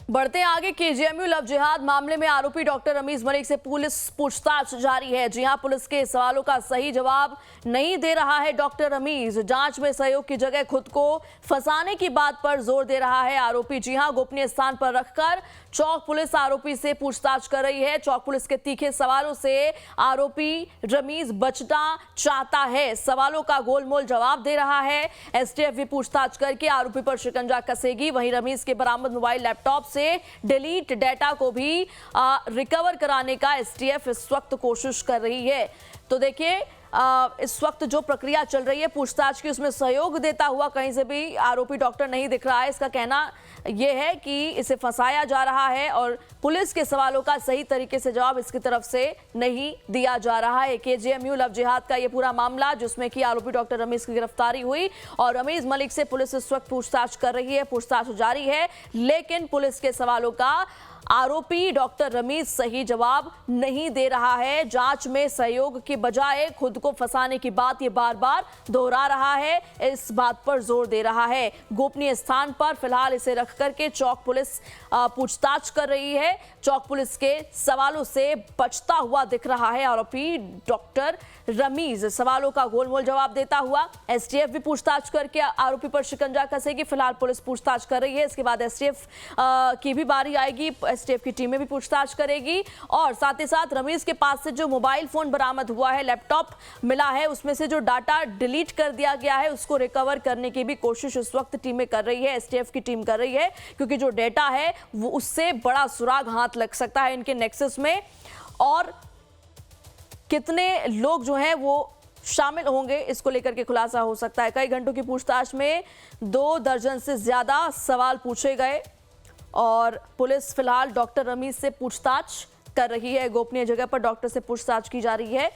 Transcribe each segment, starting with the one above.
बढ़ते आगे, KGMU love जिहाद मामले में आरोपी डॉक्टर रमीज मलिक से पुलिस पूछताछ जारी है। जी हां, पुलिस के सवालों का सही जवाब नहीं दे रहा है डॉक्टर रमीज। जांच में सहयोग की जगह खुद को फंसाने की बात पर जोर दे रहा है आरोपी। जी हां, गोपनीय स्थान पर रखकर चौक पुलिस आरोपी से पूछताछ कर रही है। चौक पुलिस के तीखे सवालों से आरोपी रमीज बचना चाहता है, सवालों का गोलमोल जवाब दे रहा है। एसटीएफ भी पूछताछ करके आरोपी पर शिकंजा कसेगी। वहीं रमीज के बरामद मोबाइल लैपटॉप से डिलीट डेटा को भी रिकवर कराने का एसटीएफ इस वक्त कोशिश कर रही है। तो देखिए, इस वक्त जो प्रक्रिया चल रही है पूछताछ की, उसमें सहयोग देता हुआ कहीं से भी आरोपी डॉक्टर नहीं दिख रहा है। इसका कहना यह है कि इसे फंसाया जा रहा है और पुलिस के सवालों का सही तरीके से जवाब इसकी तरफ से नहीं दिया जा रहा है। केजीएमयू लव जिहाद का यह पूरा मामला, जिसमें कि आरोपी डॉक्टर रमीज की गिरफ्तारी हुई और रमीज मलिक से पुलिस इस वक्त पूछताछ कर रही है। पूछताछ जारी है, लेकिन पुलिस के सवालों का आरोपी डॉक्टर रमीज सही जवाब नहीं दे रहा है। जांच में सहयोग की बजाय खुद को फंसाने की बात ये बार बार दोहरा रहा है, इस बात पर जोर दे रहा है। गोपनीय स्थान पर फिलहाल इसे रख करके चौक पुलिस पूछताछ कर रही है। चौक पुलिस के सवालों से बचता हुआ दिख रहा है आरोपी डॉक्टर रमीज। सवालों का गोलमोल जवाब देता हुआ एसटीएफ भी पूछताछ करके आरोपी पर शिकंजा कसेगी। फिलहाल पुलिस पूछताछ कर रही है, इसके बाद एसटीएफ की भी बारी आएगी। एसटीएफ की टीमें भी पूछताछ करेगी और साथ ही साथ रमीज के पास से जो मोबाइल फोन बरामद हुआ है, लैपटॉप मिला है, उसमें से जो डाटा डिलीट कर दिया गया है उसको रिकवर करने की भी कोशिश इस वक्त टीमें कर रही है, एसटीएफ की टीम कर रही है, क्योंकि जो डेटा है वो उससे बड़ा सुराग हाथ लग सकता है इनके नेक्सस में। और कितने लोग जो हैं वो शामिल होंगे, इसको लेकर के खुलासा हो सकता है। कई घंटों की पूछताछ में 2 दर्जन से ज्यादा सवाल पूछे गए और पुलिस फिलहाल डॉक्टर रमीज से पूछताछ कर रही है। गोपनीय जगह पर डॉक्टर से पूछताछ की जा रही है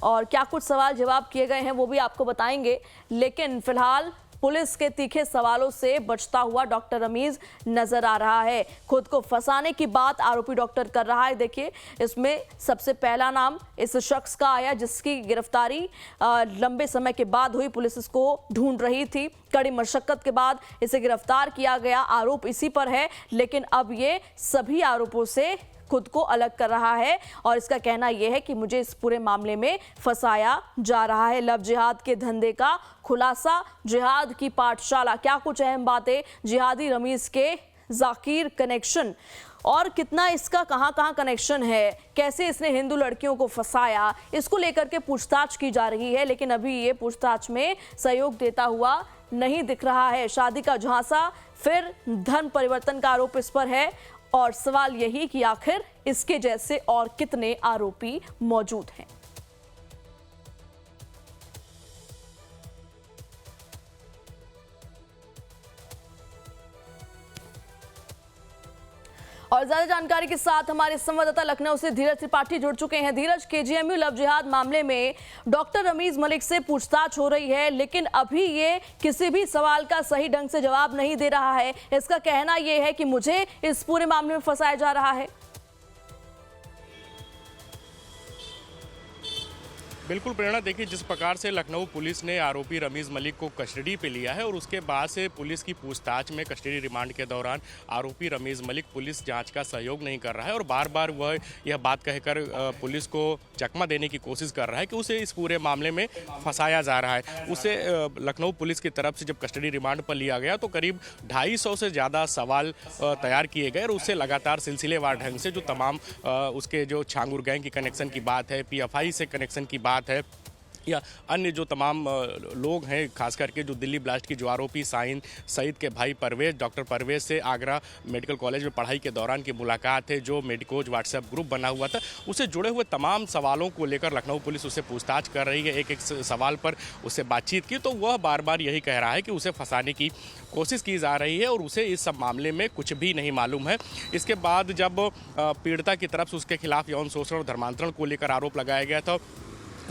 और क्या कुछ सवाल जवाब किए गए हैं वो भी आपको बताएंगे, लेकिन फिलहाल पुलिस के तीखे सवालों से बचता हुआ डॉक्टर रमीज नजर आ रहा है। खुद को फंसाने की बात आरोपी डॉक्टर कर रहा है। देखिए, इसमें सबसे पहला नाम इस शख्स का आया जिसकी गिरफ्तारी लंबे समय के बाद हुई। पुलिस इसको ढूंढ रही थी, कड़ी मशक्कत के बाद इसे गिरफ्तार किया गया। आरोप इसी पर है, लेकिन अब ये सभी आरोपों से खुद को अलग कर रहा है और इसका कहना यह है कि मुझे इस पूरे मामले में फंसाया जा रहा है। लव जिहाद के धंधे का खुलासा, जिहाद की पाठशाला, क्या कुछ अहम बातें, जिहादी रमीज के जाकिर कनेक्शन और कितना इसका कहां कनेक्शन है, कैसे इसने हिंदू लड़कियों को फंसाया, इसको लेकर के पूछताछ की जा रही है। लेकिन अभी ये पूछताछ में सहयोग देता हुआ नहीं दिख रहा है। शादी का झांसा, फिर धर्म परिवर्तन का आरोप इस पर है और सवाल यही कि आखिर इसके जैसे और कितने आरोपी मौजूद हैं। और ज्यादा जानकारी के साथ हमारे संवाददाता लखनऊ से धीरज त्रिपाठी जुड़ चुके हैं। धीरज, केजीएमयू लव जिहाद मामले में डॉक्टर रमीज मलिक से पूछताछ हो रही है, लेकिन अभी ये किसी भी सवाल का सही ढंग से जवाब नहीं दे रहा है। इसका कहना यह है कि मुझे इस पूरे मामले में फंसाया जा रहा है। बिल्कुल प्रेरणा, देखिए जिस प्रकार से लखनऊ पुलिस ने आरोपी रमीज मलिक को कस्टडी पे लिया है और उसके बाद से पुलिस की पूछताछ में कस्टडी रिमांड के दौरान आरोपी रमीज मलिक पुलिस जांच का सहयोग नहीं कर रहा है और बार बार वह यह बात कहकर पुलिस को चकमा देने की कोशिश कर रहा है कि उसे इस पूरे मामले में फंसाया जा रहा है। उसे लखनऊ पुलिस की तरफ से जब कस्टडी रिमांड पर लिया गया तो करीब 250 से ज़्यादा सवाल तैयार किए गए और उससे लगातार सिलसिलेवार ढंग से जो तमाम उसके जो छांगुर गैंग की कनेक्शन की बात है, पीएफआई से कनेक्शन की बात है या अन्य जो तमाम लोग हैं, खास करके जो दिल्ली ब्लास्ट की जो आरोपी शाहीन सईद के भाई परवेज, डॉक्टर परवेज से आगरा मेडिकल कॉलेज में पढ़ाई के दौरान की मुलाकात है, जो मेडिकोज व्हाट्सएप ग्रुप बना हुआ था, उससे जुड़े हुए तमाम सवालों को लेकर लखनऊ पुलिस उससे पूछताछ कर रही है। एक एक सवाल पर उससे बातचीत की तो वह बार बार यही कह रहा है कि उसे फंसाने की कोशिश की जा रही है और उसे इस सब मामले में कुछ भी नहीं मालूम है। इसके बाद जब पीड़िता की तरफ से उसके खिलाफ यौन शोषण और धर्मांतरण को लेकर आरोप लगाया गया था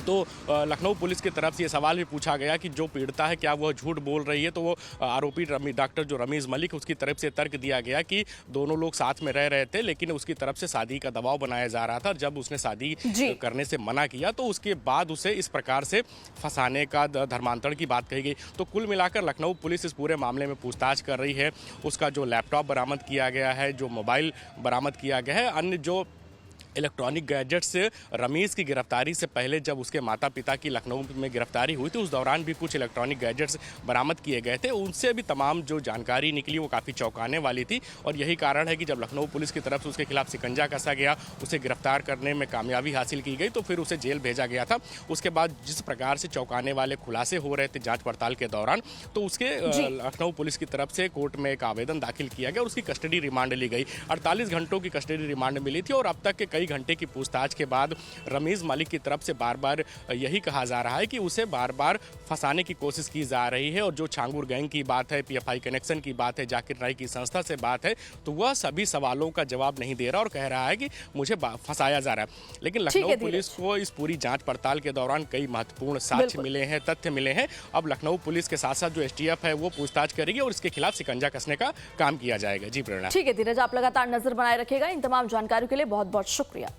तो लखनऊ पुलिस की तरफ से ये सवाल भी पूछा गया कि जो पीड़िता है क्या वह झूठ बोल रही है, तो वो आरोपी डॉक्टर जो रमीज़ मलिक, उसकी तरफ से तर्क दिया गया कि दोनों लोग साथ में रह रहे थे, लेकिन उसकी तरफ से शादी का दबाव बनाया जा रहा था। जब उसने शादी करने से मना किया तो उसके बाद उसे इस प्रकार से फंसाने का, धर्मांतरण की बात कही गई। तो कुल मिलाकर लखनऊ पुलिस इस पूरे मामले में पूछताछ कर रही है। उसका जो लैपटॉप बरामद किया गया है, जो मोबाइल बरामद किया गया है, अन्य जो इलेक्ट्रॉनिक गैजेट्स, रमीज़ की गिरफ्तारी से पहले जब उसके माता पिता की लखनऊ में गिरफ्तारी हुई थी, उस दौरान भी कुछ इलेक्ट्रॉनिक गैजेट्स बरामद किए गए थे। उनसे भी तमाम जो जानकारी निकली वो काफ़ी चौंकाने वाली थी, और यही कारण है कि जब लखनऊ पुलिस की तरफ से उसके खिलाफ शिकंजा कसा गया, उसे गिरफ्तार करने में कामयाबी हासिल की गई, तो फिर उसे जेल भेजा गया था। उसके बाद जिस प्रकार से चौंकाने वाले खुलासे हो रहे थे जाँच पड़ताल के दौरान, तो उसके लखनऊ पुलिस की तरफ से कोर्ट में एक आवेदन दाखिल किया गया और उसकी कस्टडी रिमांड ली गई। 48 घंटों की कस्टडी रिमांड मिली थी, और अब तक के कई घंटे की पूछताछ के बाद रमीज़ मलिक की तरफ से बार बार यही कहा जा रहा है कि उसे बार बार फंसाने की कोशिश की जा रही है, और जो छांगुर गैंग की बात है, पीएफआई कनेक्शन की बात है, जाकिर नाइक की संस्था से बात है, तो वह सभी सवालों का जवाब नहीं दे रहा और कह रहा है कि मुझे फंसाया जा रहा है। लेकिन लखनऊ पुलिस को इस पूरी जांच पड़ताल के दौरान कई महत्वपूर्ण साक्ष्य मिले हैं, तथ्य मिले हैं। अब लखनऊ पुलिस के साथ साथ जो एसटीएफ है वो पूछताछ करेगी और इसके खिलाफ शिकंजा कसने का काम किया जाएगा। जी प्रेरणा। ठीक है धीरज, आप लगातार नजर बनाए रखेगा। इन तमाम जानकारियों के लिए बहुत बहुत शुक्रिया।